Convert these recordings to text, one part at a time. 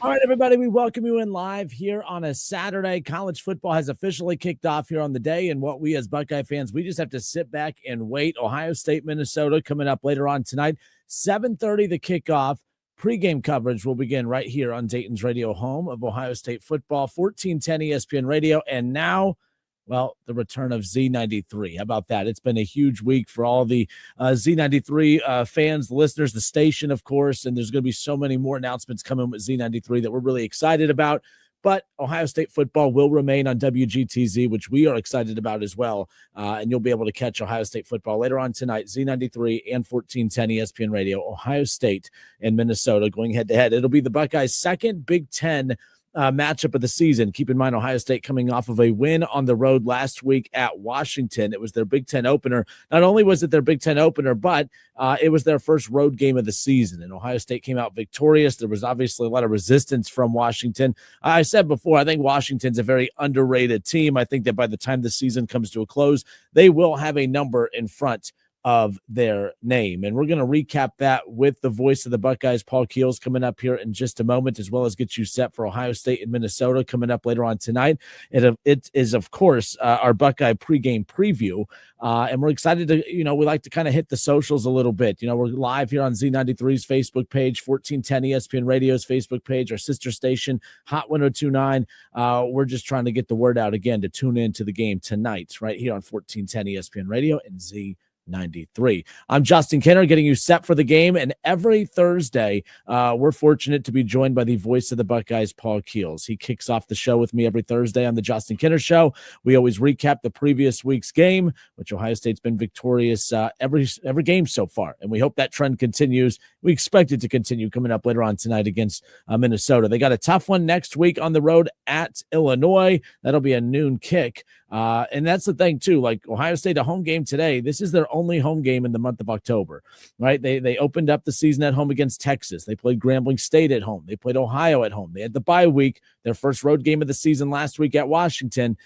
All right, everybody, we welcome you in live here on a Saturday. College football has officially kicked off here on the day, and what we as Buckeye fans, we just have to sit back and wait. Ohio State, Minnesota coming up later on tonight. 7:30 the kickoff. Pregame coverage will begin right here on Dayton's radio home of Ohio State football, 1410 ESPN radio, and now, well, the return of Z93. How about that? It's been a huge week for all the Z93 fans, listeners, the station, of course, and there's going to be so many more announcements coming with Z93 that we're really excited about. But Ohio State football will remain on WGTZ, which we are excited about as well. And you'll be able to catch Ohio State football later on tonight, Z93 and 1410 ESPN Radio, Ohio State and Minnesota going head-to-head. It'll be the Buckeyes' second Big Ten matchup of the season. Keep in mind, Ohio State coming off of a win on the road last week at Washington. It was their Big Ten opener. Not only was it their Big Ten opener, but it was their first road game of the season, and Ohio State came out victorious. There was obviously a lot of resistance from Washington. I said before, I think Washington's a very underrated team. I think that by the time the season comes to a close, they will have a number in front of their name. And we're going to recap that with the voice of the Buckeyes, Paul Keels, coming up here in just a moment, as well as get you set for Ohio State and Minnesota coming up later on tonight. It is, of course, our Buckeye pregame preview. And we're excited to, we like to kind of hit the socials a little bit. We're live here on Z93's Facebook page, 1410 ESPN Radio's Facebook page, our sister station, Hot 1029. We're just trying to get the word out again to tune in to the game tonight, right here on 1410 ESPN Radio and Z93. I'm Justin Kenner, getting you set for the game, and every Thursday we're fortunate to be joined by the voice of the Buckeyes, Paul Keels. He kicks off the show with me every Thursday on the Justin Kenner Show. We always recap the previous week's game, which Ohio State's been victorious every game so far, and we hope that trend continues. We expect it to continue coming up later on tonight against Minnesota. They got a tough one next week on the road at Illinois. That'll be a noon kick. And that's the thing, too. Like Ohio State, a home game today. This is their only home game in the month of October, right? They opened up the season at home against Texas. They played Grambling State at home. They played Ohio at home. They had the bye week, their first road game of the season last week at Washington.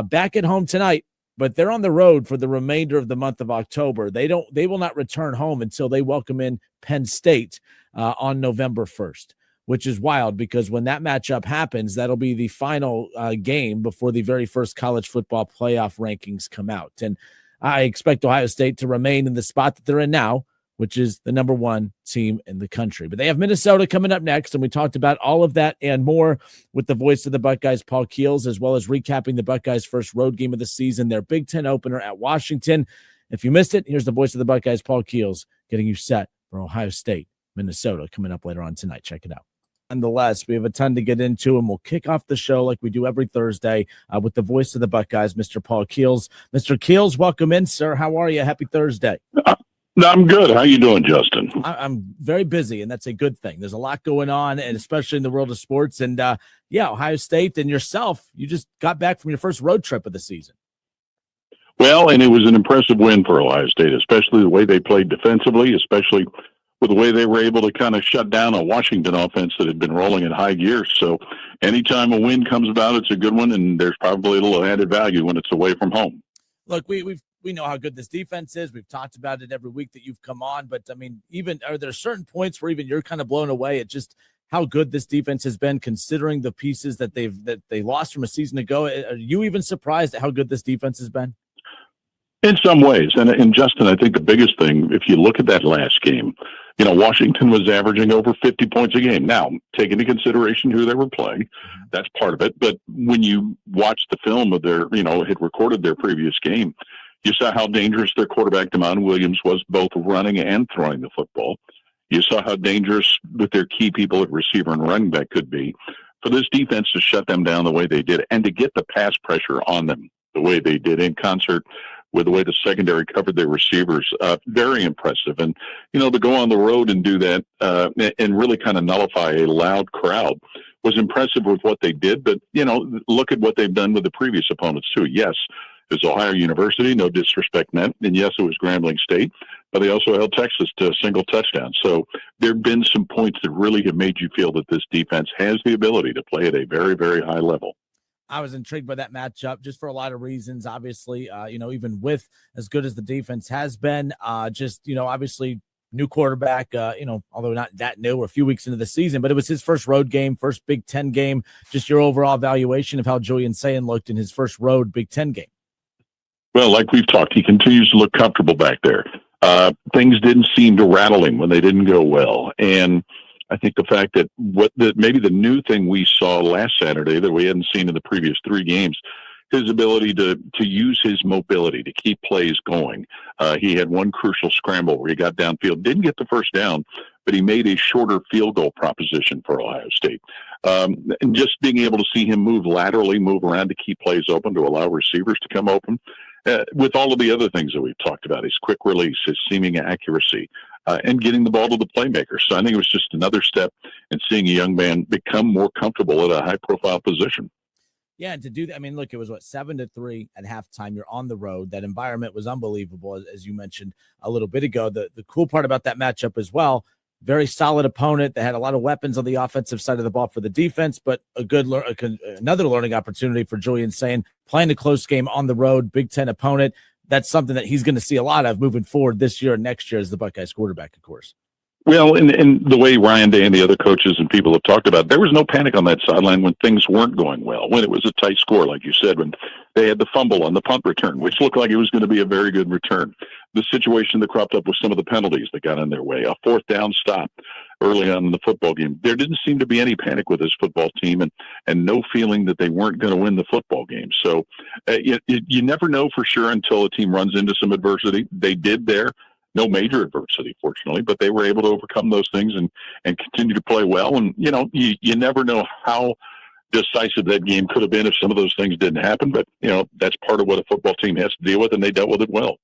Back at home tonight, but they're on the road for the remainder of the month of October. They will not return home until they welcome in Penn State on November 1st. Which is wild because when that matchup happens, that'll be the final game before the very first college football playoff rankings come out. And I expect Ohio State to remain in the spot that they're in now, which is the number one team in the country. But they have Minnesota coming up next, and we talked about all of that and more with the voice of the Buckeyes, Paul Keels, as well as recapping the Buckeyes' first road game of the season, their Big Ten opener at Washington. If you missed it, here's the voice of the Buckeyes, Paul Keels, getting you set for Ohio State, Minnesota, coming up later on tonight. Check it out. Nonetheless, we have a ton to get into, and we'll kick off the show like we do every Thursday with the voice of the Buckeyes, Mr. Paul Keels. Mr. Keels, welcome in, sir. How are you? Happy Thursday. I'm good. How you doing, Justin? I'm very busy, and that's a good thing. There's a lot going on, and especially in the world of sports. And, Ohio State and yourself, you just got back from your first road trip of the season. Well, and it was an impressive win for Ohio State, especially the way they played defensively, especially with the way they were able to kind of shut down a Washington offense that had been rolling in high gear. So anytime a win comes about, it's a good one, and there's probably a little added value when it's away from home. Look, we know how good this defense is. We've talked about it every week that you've come on, but I mean, are there certain points where even you're kind of blown away at just how good this defense has been, considering the pieces that they lost from a season ago? Are you even surprised at how good this defense has been? In some ways. And Justin, I think the biggest thing, if you look at that last game, Washington was averaging over 50 points a game. Now, take into consideration who they were playing. That's part of it. But when you watch the film of their, had recorded their previous game, you saw how dangerous their quarterback, DeMond Williams, was both running and throwing the football. You saw how dangerous with their key people at receiver and running back could be. For this defense to shut them down the way they did and to get the pass pressure on them the way they did in concert with the way the secondary covered their receivers, very impressive. And, to go on the road and do that and really kind of nullify a loud crowd was impressive with what they did. But, look at what they've done with the previous opponents, too. Yes, it was Ohio University, no disrespect meant. And, yes, it was Grambling State, but they also held Texas to a single touchdown. So there have been some points that really have made you feel that this defense has the ability to play at a very, very high level. I was intrigued by that matchup just for a lot of reasons. Obviously, even with as good as the defense has been, obviously new quarterback, although not that new, we're a few weeks into the season, but it was his first road game, first Big Ten game. Just your overall evaluation of how Julian Sayin looked in his first road Big Ten game. Well, like we've talked, he continues to look comfortable back there. Things didn't seem to rattle him when they didn't go well. And I think the fact that maybe the new thing we saw last Saturday that we hadn't seen in the previous 3 games, his ability to use his mobility to keep plays going. He had one crucial scramble where he got downfield, didn't get the first down, but he made a shorter field goal proposition for Ohio State. And just being able to see him move laterally, move around to keep plays open, to allow receivers to come open. With all of the other things that we've talked about, his quick release, his seeming accuracy, and getting the ball to the playmaker. So I think it was just another step in seeing a young man become more comfortable at a high-profile position. Yeah, and to do that, I mean, look, it was 7-3 at halftime. You're on the road. That environment was unbelievable, as you mentioned a little bit ago. The cool part about that matchup as well, very solid opponent that had a lot of weapons on the offensive side of the ball for the defense, but another learning opportunity for Julian Sayin, playing a close game on the road, Big Ten opponent. That's something that he's going to see a lot of moving forward this year and next year as the Buckeyes quarterback, of course. Well, in the way Ryan Day and the other coaches and people have talked about, there was no panic on that sideline when things weren't going well, when it was a tight score, like you said, when they had the fumble on the punt return, which looked like it was going to be a very good return. The situation that cropped up with some of the penalties that got in their way, a 4th down stop early on in the football game. There didn't seem to be any panic with this football team and no feeling that they weren't going to win the football game. So you never know for sure until a team runs into some adversity. They did there. No major adversity, fortunately, but they were able to overcome those things and continue to play well. And, you never know how decisive that game could have been if some of those things didn't happen. But, that's part of what a football team has to deal with, and they dealt with it well.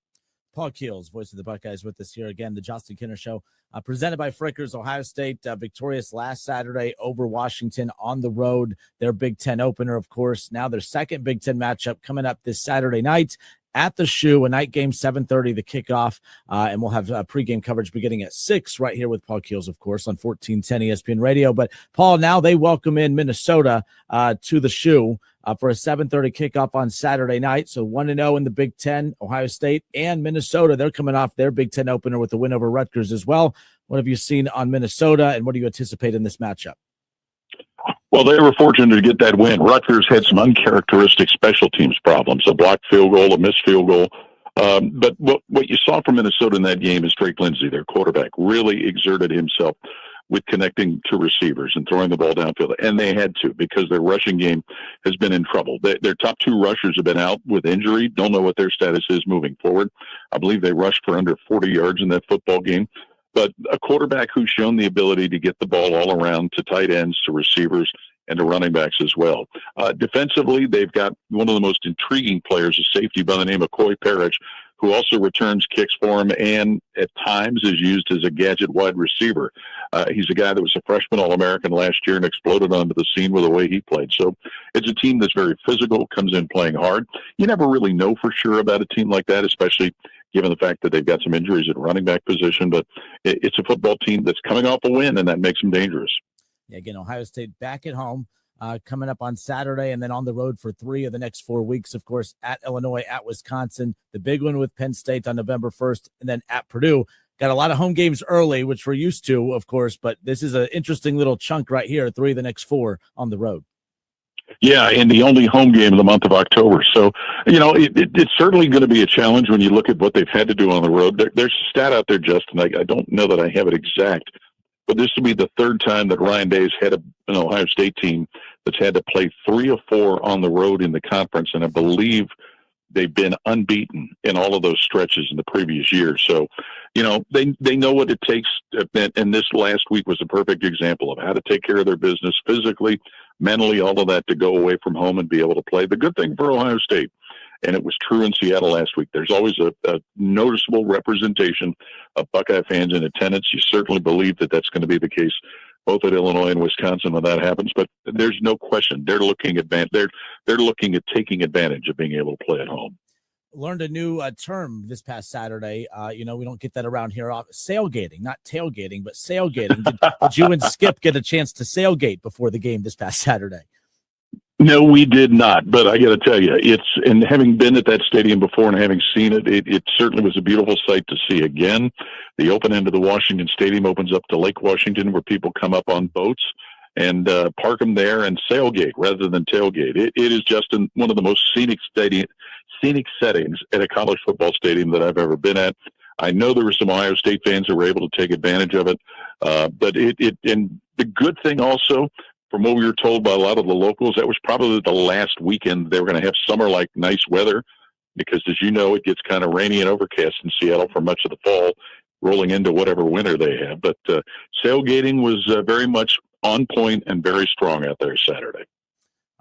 Paul Keels, voice of the Buckeyes, with us here again. The Justin Kinner Show, presented by Frickers. Ohio State victorious last Saturday over Washington on the road. Their Big Ten opener, of course. Now their second Big Ten matchup coming up this Saturday night at the Shoe, a night game, 7:30, the kickoff, and we'll have pregame coverage beginning at 6 right here with Paul Keels, of course, on 1410 ESPN Radio. But, Paul, now they welcome in Minnesota to the Shoe for a 7:30 kickoff on Saturday night. So 1-0 in the Big Ten, Ohio State and Minnesota. They're coming off their Big Ten opener with the win over Rutgers as well. What have you seen on Minnesota, and what do you anticipate in this matchup? Well, they were fortunate to get that win. Rutgers had some uncharacteristic special teams problems, a blocked field goal, a missed field goal. But what you saw from Minnesota in that game is Drake Lindsey, their quarterback, really exerted himself with connecting to receivers and throwing the ball downfield. And they had to, because their rushing game has been in trouble. Their top 2 rushers have been out with injury. Don't know what their status is moving forward. I believe they rushed for under 40 yards in that football game. But a quarterback who's shown the ability to get the ball all around to tight ends, to receivers, and to running backs as well. Defensively, they've got one of the most intriguing players, a safety by the name of Coy Parrish, who also returns kicks for him and at times is used as a gadget wide receiver. He's a guy that was a freshman All-American last year and exploded onto the scene with the way he played. So it's a team that's very physical, comes in playing hard. You never really know for sure about a team like that, especially given the fact that they've got some injuries at running back position. But it's a football team that's coming off a win, and that makes them dangerous. Yeah, again, Ohio State back at home coming up on Saturday, and then on the road for 3 of the next 4 weeks, of course, at Illinois, at Wisconsin, the big one with Penn State on November 1st, and then at Purdue. Got a lot of home games early, which we're used to, of course, but this is an interesting little chunk right here, 3 of the next 4 on the road. Yeah, and the only home game of the month of October. So, it's certainly going to be a challenge when you look at what they've had to do on the road. There's a stat out there, Justin. I don't know that I have it exact, but this will be the 3rd time that Ryan Day's had an Ohio State team that's had to play 3 or 4 on the road in the conference, and I believe they've been unbeaten in all of those stretches in the previous year. So, they know what it takes, and this last week was a perfect example of how to take care of their business physically, mentally, all of that, to go away from home and be able to play. The good thing for Ohio State, and it was true in Seattle last week, there's always a noticeable representation of Buckeye fans in attendance. You certainly believe that that's going to be the case both at Illinois and Wisconsin when that happens. But there's no question they're looking at taking advantage of being able to play at home. Learned a new term this past Saturday. We don't get that around here. Sailgating, not tailgating, but sailgating. Did you and Skip get a chance to sailgate before the game this past Saturday? No, we did not. But I got to tell you, and having been at that stadium before and having seen it, it certainly was a beautiful sight to see again. The open end of the Washington Stadium opens up to Lake Washington, where people come up on boats and park them there and sailgate rather than tailgate. It is just one of the most scenic settings at a college football stadium that I've ever been at. I know there were some Ohio State fans that were able to take advantage of it, but and the good thing also, from what we were told by a lot of the locals, that was probably the last weekend they were going to have summer-like nice weather, because, as you know, it gets kind of rainy and overcast in Seattle for much of the fall, rolling into whatever winter they have. But sailgating was very much on point and very strong out there Saturday.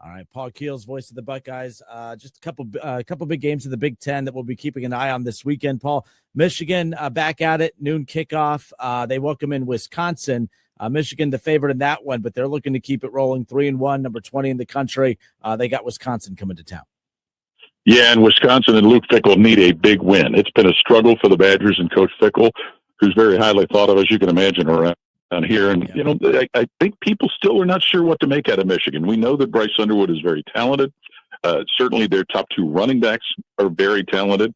All right, Paul Keels, voice of the Buckeyes. Just a couple big games in the Big Ten that we'll be keeping an eye on this weekend. Paul, Michigan back at it, noon kickoff. They welcome in Wisconsin. Michigan the favorite in that one, but they're looking to keep it rolling. 3-1, number 20 in the country. They got Wisconsin coming to town. Yeah, and Wisconsin and Luke Fickell need a big win. It's been a struggle for the Badgers and Coach Fickell, who's very highly thought of, as you can imagine, around here. And, you know, I think people still are not sure what to make out of Michigan. We know that Bryce Underwood is very talented. Certainly their top two running backs are very talented.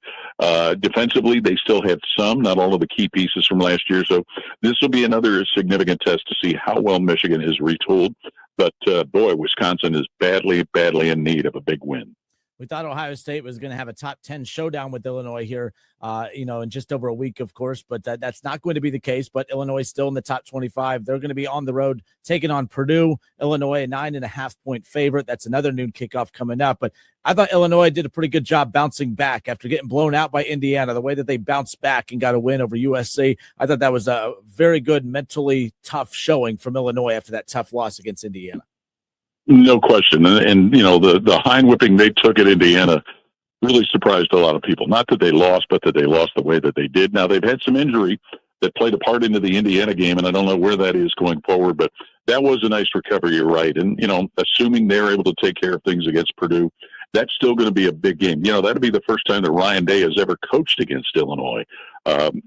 Defensively, they still have some, not all of the key pieces from last year. So this will be another significant test to see how well Michigan is retooled. But, boy, Wisconsin is badly, badly in need of a big win. We thought Ohio State was going to have a top 10 showdown with Illinois here, in just over a week, of course, but that's not going to be the case. But Illinois is still in the top 25. They're going to be on the road taking on Purdue. Illinois, a 9.5-point favorite. That's another noon kickoff coming up. But I thought Illinois did a pretty good job bouncing back after getting blown out by Indiana. The way that they bounced back and got a win over USC, I thought that was a very good, mentally tough showing from Illinois after that tough loss against Indiana. No question. And you know, the hind whipping they took at Indiana really surprised a lot of people. Not that they lost, but that they lost the way that they did. Now, they've had some injury that played a part into the Indiana game, and I don't know where that is going forward, but that was a nice recovery, you're right. And, you know, assuming they're able to take care of things against Purdue, that's still going to be a big game. You know, that'll be the first time that Ryan Day has ever coached against Illinois.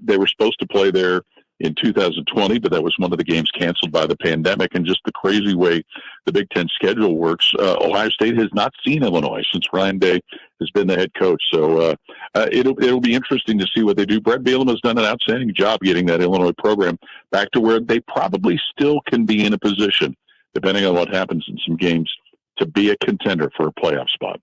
They were supposed to play there in 2020, but that was one of the games canceled by the pandemic. And just the crazy way the Big Ten schedule works, Ohio State has not seen Illinois since Ryan Day has been the head coach. So it'll be interesting to see what they do. Brett Bielema has done an outstanding job getting that Illinois program back to where they probably still can be in a position, depending on what happens in some games, to be a contender for a playoff spot.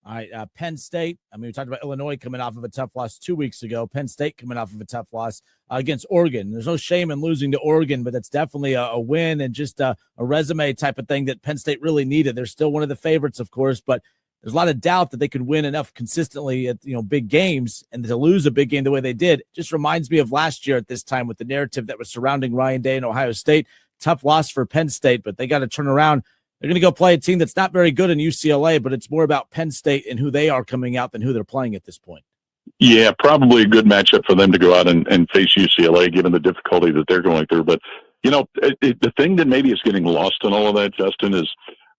All right, Penn State. I mean, we talked about Illinois coming off of a tough loss 2 weeks ago. Penn State coming off of a tough loss against Oregon. There's no shame in losing to Oregon, but that's definitely a win and just a resume type of thing that Penn State really needed. They're still one of the favorites, of course, but there's a lot of doubt that they could win enough consistently at big games, and to lose a big game the way they did just reminds me of last year at this time with the narrative that was surrounding Ryan Day and Ohio State. Tough loss for Penn State, but they got to turn around. They're going to go play a team that's not very good in UCLA, but it's more about Penn State and who they are coming out than who they're playing at this point. Yeah, probably a good matchup for them to go out and face UCLA, given the difficulty that they're going through. But, you know, the thing that maybe is getting lost in all of that, Justin, is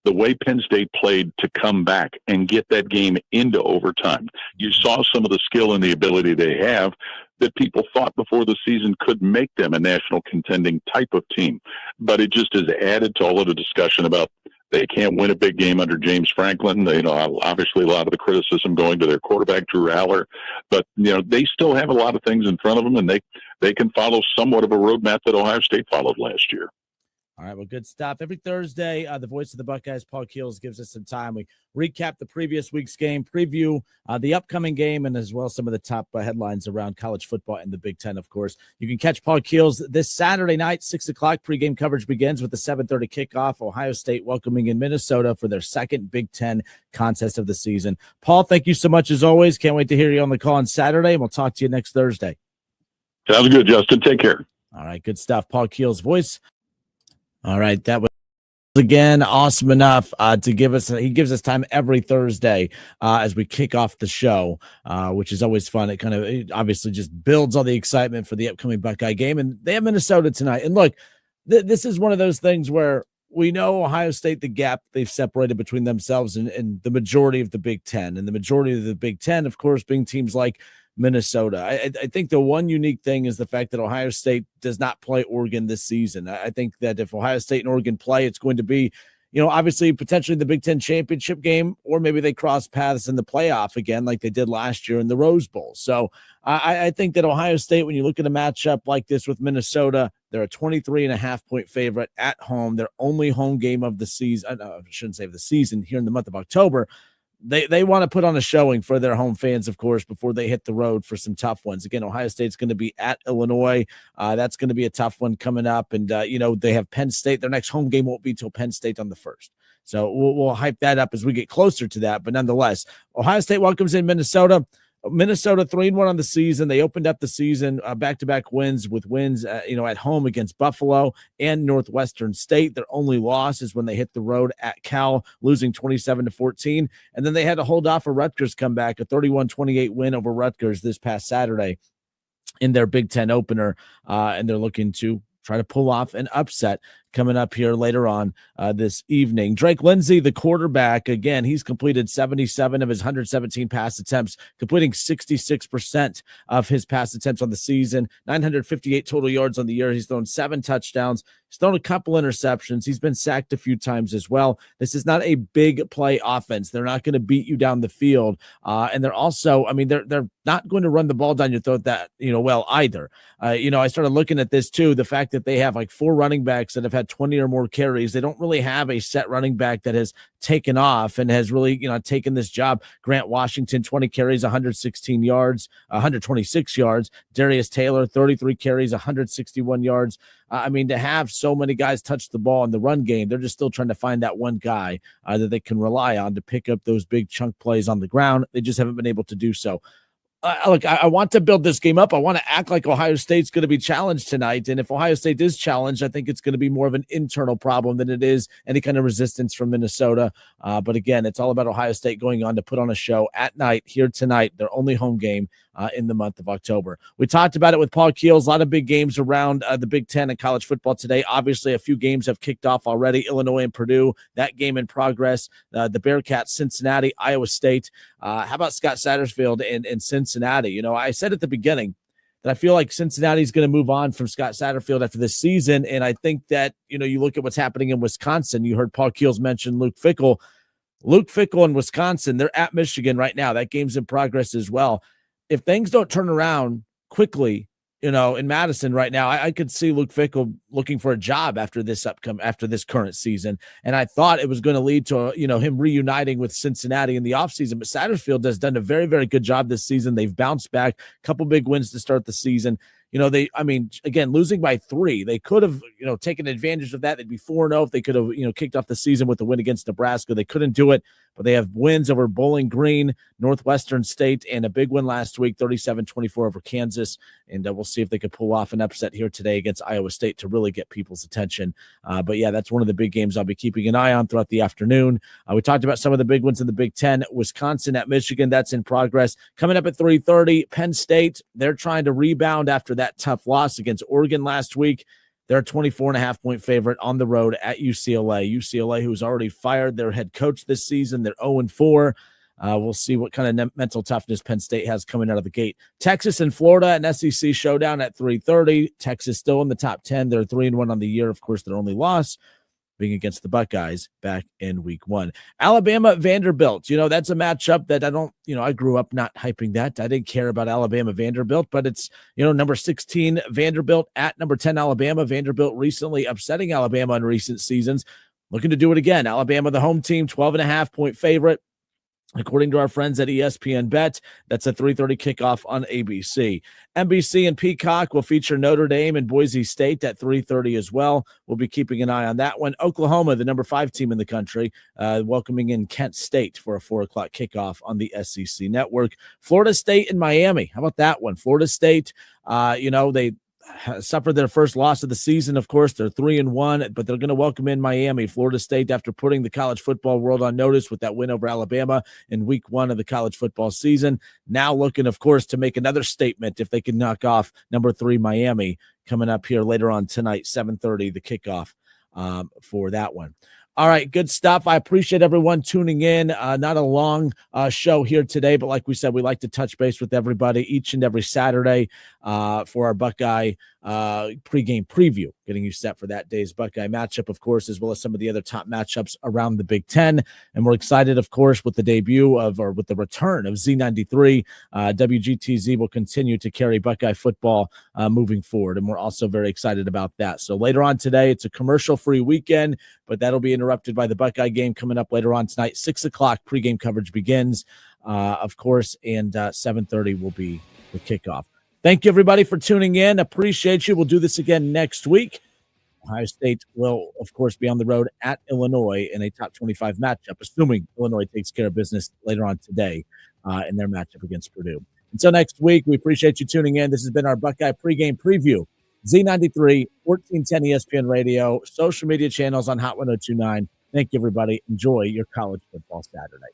the way Penn State played to come back and get that game into overtime. You saw some of the skill and the ability they have that people thought before the season could make them a national contending type of team. But it just has added to all of the discussion about they can't win a big game under James Franklin. Obviously a lot of the criticism going to their quarterback, Drew Aller. But, they still have a lot of things in front of them, and they can follow somewhat of a roadmap that Ohio State followed last year. All right, well, good stuff. Every Thursday, the voice of the Buckeyes, Paul Keels, gives us some time. We recap the previous week's game, preview the upcoming game, and as well some of the top headlines around college football and the Big Ten, of course. You can catch Paul Keels this Saturday night, 6 o'clock. Pregame coverage begins with the 7:30 kickoff. Ohio State welcoming in Minnesota for their second Big Ten contest of the season. Paul, thank you so much as always. Can't wait to hear you on the call on Saturday, and we'll talk to you next Thursday. Sounds good, Justin. Take care. All right, good stuff. Paul Keels' voice. All right, that was again awesome enough to give us. He gives us time every Thursday as we kick off the show, which is always fun. It obviously just builds all the excitement for the upcoming Buckeye game, and they have Minnesota tonight. And look, this is one of those things where we know Ohio State, the gap they've separated between themselves and the majority of the Big Ten, and the majority of the Big Ten, of course, being teams like Minnesota. I think the one unique thing is the fact that Ohio State does not play Oregon this season. I think that if Ohio State and Oregon play, it's going to be obviously potentially the Big Ten championship game, or maybe they cross paths in the playoff again, like they did last year in the Rose Bowl. So I think that Ohio State, when you look at a matchup like this with Minnesota, they're a 23.5-point favorite at home. Their only home game of the season. I shouldn't say of the season here in the month of October. They want to put on a showing for their home fans, of course, before they hit the road for some tough ones. Again, Ohio State's going to be at Illinois. That's going to be a tough one coming up. And, they have Penn State. Their next home game won't be till Penn State on the 1st. So we'll hype that up as we get closer to that. But nonetheless, Ohio State welcomes in Minnesota. Minnesota 3-1 on the season. They opened up the season back-to-back wins with wins, at home against Buffalo and Northwestern State. Their only loss is when they hit the road at Cal, losing 27-14. And then they had to hold off a Rutgers comeback, a 31-28 win over Rutgers this past Saturday in their Big Ten opener. And they're looking to try to pull off an upset coming up here later on this evening. Drake Lindsey, the quarterback, again, he's completed 77 of his 117 pass attempts, completing 66% of his pass attempts on the season, 958 total yards on the year. He's thrown 7 touchdowns. He's thrown a couple interceptions. He's been sacked a few times as well. This is not a big play offense. They're not going to beat you down the field. And they're also, they're not going to run the ball down your throat that, well either. I started looking at this too, the fact that they have like 4 running backs that have had 20 or more carries. They don't really have a set running back that has taken off and has really, taken this job. Grant Washington, 20 carries, 116 yards, 126 yards. Darius Taylor, 33 carries, 161 yards. To have so many guys touch the ball in the run game, they're just still trying to find that one guy that they can rely on to pick up those big chunk plays on the ground. They just haven't been able to do so. Look, I want to build this game up. I want to act like Ohio State's going to be challenged tonight. And if Ohio State is challenged, I think it's going to be more of an internal problem than it is any kind of resistance from Minnesota. But again, it's all about Ohio State going on to put on a show at night here tonight, their only home game in the month of October. We talked about it with Paul Keels. A lot of big games around the Big Ten and college football today. Obviously, a few games have kicked off already. Illinois and Purdue, that game in progress. The Bearcats, Cincinnati, Iowa State. How about Scott Satterfield and Cincinnati? I said at the beginning that I feel like Cincinnati's going to move on from Scott Satterfield after this season. And I think that, you look at what's happening in Wisconsin. You heard Paul Keels mention Luke Fickell. Luke Fickell in Wisconsin, they're at Michigan right now. That game's in progress as well. If things don't turn around quickly, in Madison right now, I could see Luke Fickell looking for a job after this current season. And I thought it was going to lead to, him reuniting with Cincinnati in the offseason. But Satterfield has done a very, very good job this season. They've bounced back, a couple big wins to start the season. Again, losing by 3, they could have, taken advantage of that. They'd be 4-0 if they could have, kicked off the season with a win against Nebraska. They couldn't do it, but they have wins over Bowling Green, Northwestern State, and a big win last week, 37-24 over Kansas. And we'll see if they could pull off an upset here today against Iowa State to really get people's attention. But yeah, that's one of the big games I'll be keeping an eye on throughout the afternoon. We talked about some of the big ones in the Big Ten. Wisconsin at Michigan, that's in progress. Coming up at 3:30, Penn State, they're trying to rebound after that tough loss against Oregon last week. They're a 24.5-point favorite on the road at UCLA. UCLA, who's already fired their head coach this season, they're 0-4. We'll see what kind of mental toughness Penn State has coming out of the gate. Texas and Florida, an SEC showdown at 3:30. Texas still in the top 10. They're 3-1 on the year. Of course, their only loss being against the Buckeyes back in week 1. Alabama, Vanderbilt. That's a matchup that I grew up not hyping that. I didn't care about Alabama, Vanderbilt, but it's, number 16 Vanderbilt at number 10 Alabama. Vanderbilt recently upsetting Alabama in recent seasons. Looking to do it again. Alabama, the home team, 12.5-point favorite. According to our friends at ESPN Bet, that's a 3:30 kickoff on ABC. NBC and Peacock will feature Notre Dame and Boise State at 3:30 as well. We'll be keeping an eye on that one. Oklahoma, the number 5 team in the country, welcoming in Kent State for a 4 o'clock kickoff on the SEC network. Florida State and Miami. How about that one? Florida State, they suffered their first loss of the season. Of course, they're 3-1, but they're going to welcome in Miami. Florida State, after putting the college football world on notice with that win over Alabama in week 1 of the college football season, now looking, of course, to make another statement if they can knock off number 3 Miami coming up here later on tonight, 7:30, the kickoff for that one. All right, good stuff. I appreciate everyone tuning in. Not a long show here today, but like we said, we like to touch base with everybody each and every Saturday for our Buckeye pregame preview, getting you set for that day's Buckeye matchup, of course, as well as some of the other top matchups around the Big Ten. And we're excited, of course, with the debut with the return of Z93. WGTZ will continue to carry Buckeye football moving forward, and we're also very excited about that. So later on today, it's a commercial-free weekend, but that'll be interrupted by the Buckeye game coming up later on tonight. 6 o'clock pregame coverage begins, of course, and 7:30 will be the kickoff. Thank you, everybody, for tuning in. Appreciate you. We'll do this again next week. Ohio State will, of course, be on the road at Illinois in a top 25 matchup, assuming Illinois takes care of business later on today in their matchup against Purdue. Until next week, we appreciate you tuning in. This has been our Buckeye pregame preview. Z93, 1410 ESPN Radio, social media channels on Hot 1029. Thank you, everybody. Enjoy your college football Saturday.